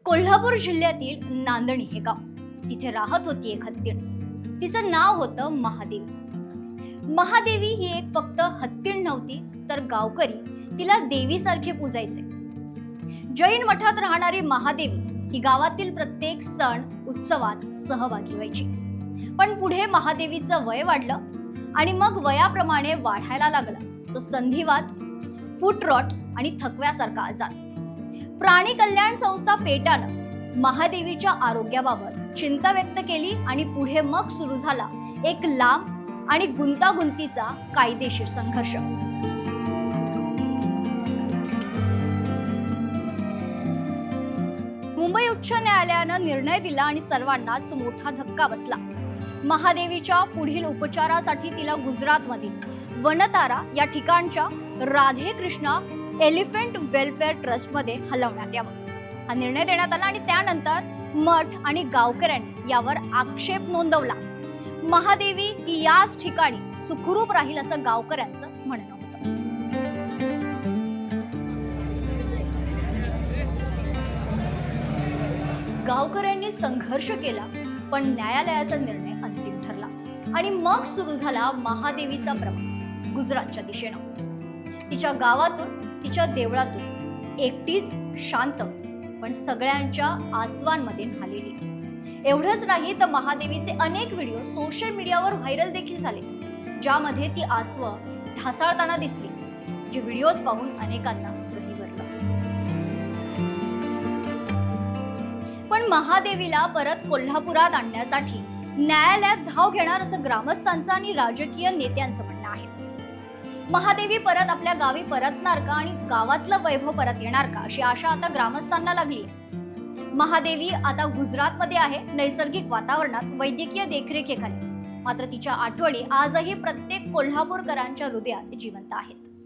कोल्हापूर जिल्ह्यातील नांदणी हे गाव. तिथे राहत होती एक हत्तीण. तिचं नाव होतं महादेवी. महादेवी ही एक फक्त हत्तीण नव्हती, तर गावकरी तिला देवीसारखे पूजायचे. जैन मठात राहणारी महादेवी ही गावातील प्रत्येक सण उत्सवात सहभागी व्हायची. पण पुढे महादेवीचं वय वाढलं आणि मग वयाप्रमाणे वाढायला लागला तो संधिवात, फुटरॉट आणि थकव्यासारखा आजार. प्राणी कल्याण संस्था पेटानं महादेवीच्या आरोग्याबाबत चिंता व्यक्त केली आणि पुढे मग सुरू झाला एक लांब आणि गुंतागुंतीचा कायदेशीर संघर्ष. मुंबई उच्च न्यायालयानं निर्णय दिला आणि सर्वांनाच मोठा धक्का बसला. महादेवीच्या पुढील उपचारासाठी तिला गुजरातमधील वनतारा या ठिकाणच्या Radhe Krishna elephant welfare trust मध्ये हलवण्यात यावं. हा निर्णय देण्यात आला आणि त्यानंतर मठ आणि गावकऱ्यांनी यावर आक्षेप नोंदवला. महादेवी ही याच ठिकाणी सुखरूप राहील असं गावकऱ्यांचं म्हणणं होतं. गावकऱ्यांनी संघर्ष केला, पण न्यायालयाचा निर्णय अंतिम ठरला आणि मग सुरू झाला महादेवीचा प्रवास गुजरातच्या दिशेनं. तिच्या गावातून, तिच्या देवळातून एकटीच शांत पण सगळ्यांच्या आसवांमध्ये न्हालेली. एवढंच नाही तर महादेवीचे अनेक व्हिडिओ सोशल मीडियावर व्हायरल देखील झाले, ज्यामध्ये ती आसव ढासळताना दिसली, जे व्हिडिओज पाहून अनेकांना गहिवरलं. पण महादेवीला परत कोल्हापुरात आणण्यासाठी न्यायालयात धाव घेणार असं ग्रामस्थांचं आणि राजकीय नेत्यांचं म्हणणं आहे. महादेवी परत आपल्या गावी परतणार का आणि गावातलं वैभव परत येणार का अशी आशा आता ग्रामस्थांना लागली. महादेवी आता गुजरातमध्ये आहे, नैसर्गिक वातावरणात, वैद्यकीय देखरेखीखाली. मात्र तिच्या आठवणी आजही प्रत्येक कोल्हापूरकरांच्या हृदयात जिवंत आहेत.